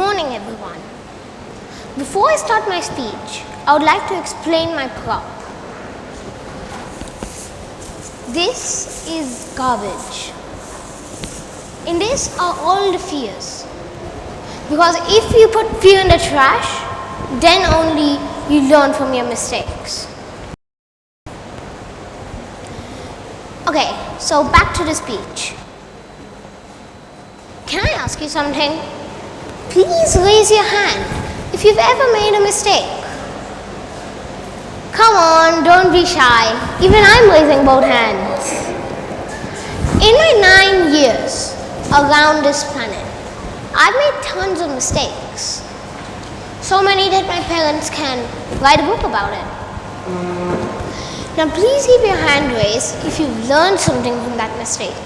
morning, everyone. Before I start my speech, I would like to explain my prop. This is garbage. In this are all the fears. Because if you put fear in the trash, then only you learn from your mistakes. Okay, so back to the speech. Can I ask you something? Please raise your hand if you've ever made a mistake. Come on, don't be shy. Even I'm raising both hands. In my 9 years around this planet, I've made tons of mistakes. So many that my parents can write a book about it. Now please keep your hand raised if you've learned something from that mistake.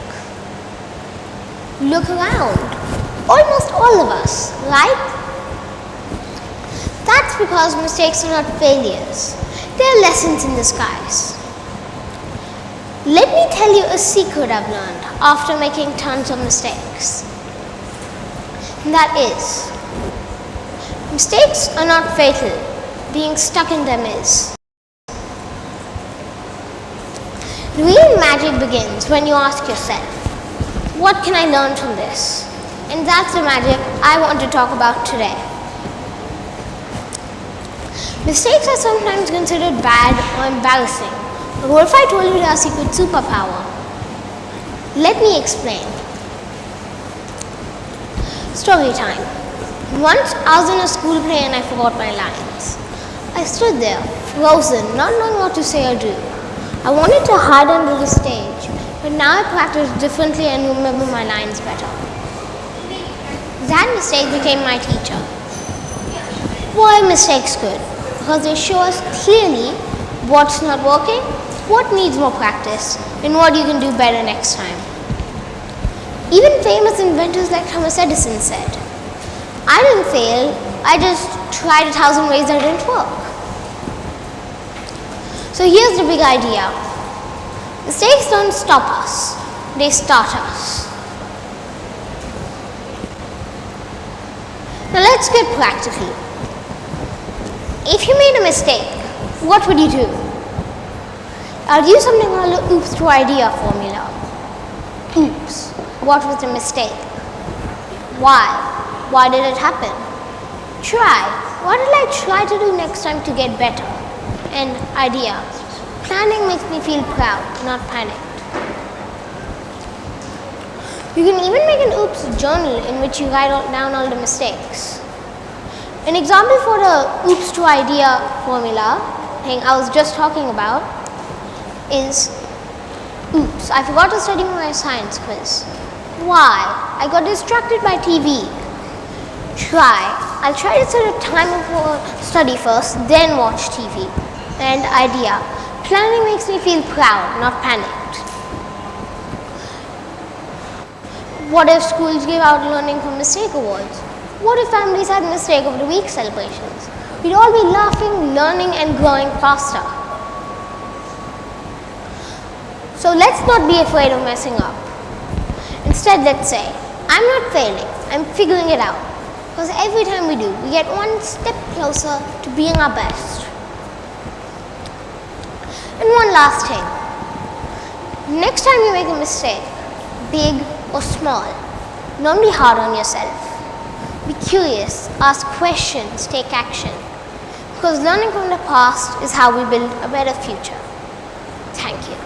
Look around. Almost all of us, right? That's because mistakes are not failures. They're lessons in disguise. Let me tell you a secret I've learned after making tons of mistakes. And that is, mistakes are not fatal. Being stuck in them is. The real magic begins when you ask yourself, what can I learn from this? And that's the magic I want to talk about today. Mistakes are sometimes considered bad or embarrassing. But what if I told you our secret superpower? Let me explain. Story time. Once I was in a school play and I forgot my lines. I stood there, frozen, not knowing what to say or do. I wanted to hide under the stage, but now I practice differently and remember my lines better. That mistake became my teacher. Why are mistakes good? Because they show us clearly what's not working, what needs more practice, and what you can do better next time. Even famous inventors like Thomas Edison said, I didn't fail, I just tried 1,000 ways that didn't work. So here's the big idea. Mistakes don't stop us, they start us. Now let's get practical. If you made a mistake, what would you do? I'll use something called the oops to idea formula. Oops, what was the mistake? Why? Why did it happen? Try. What will I try to do next time to get better? And idea. Planning makes me feel proud, not panicked. You can even make an oops journal in which you write down all the mistakes. An example for the oops to idea formula thing I was just talking about is, oops, I forgot to study my science quiz. Why? I got distracted by TV. Try. I'll try to set a timer for study first, then watch TV. And idea. Planning makes me feel proud, not panicked. What if schools give out learning from mistake awards? What if families had mistake of the week celebrations? We'd all be laughing, learning, and growing faster. So let's not be afraid of messing up. Instead, let's say, I'm not failing, I'm figuring it out. Because every time we do, we get one step closer to being our best. And one last thing. Next time you make a mistake, big or small, don't be hard on yourself. Be curious, ask questions, take action. Because learning from the past is how we build a better future. Thank you.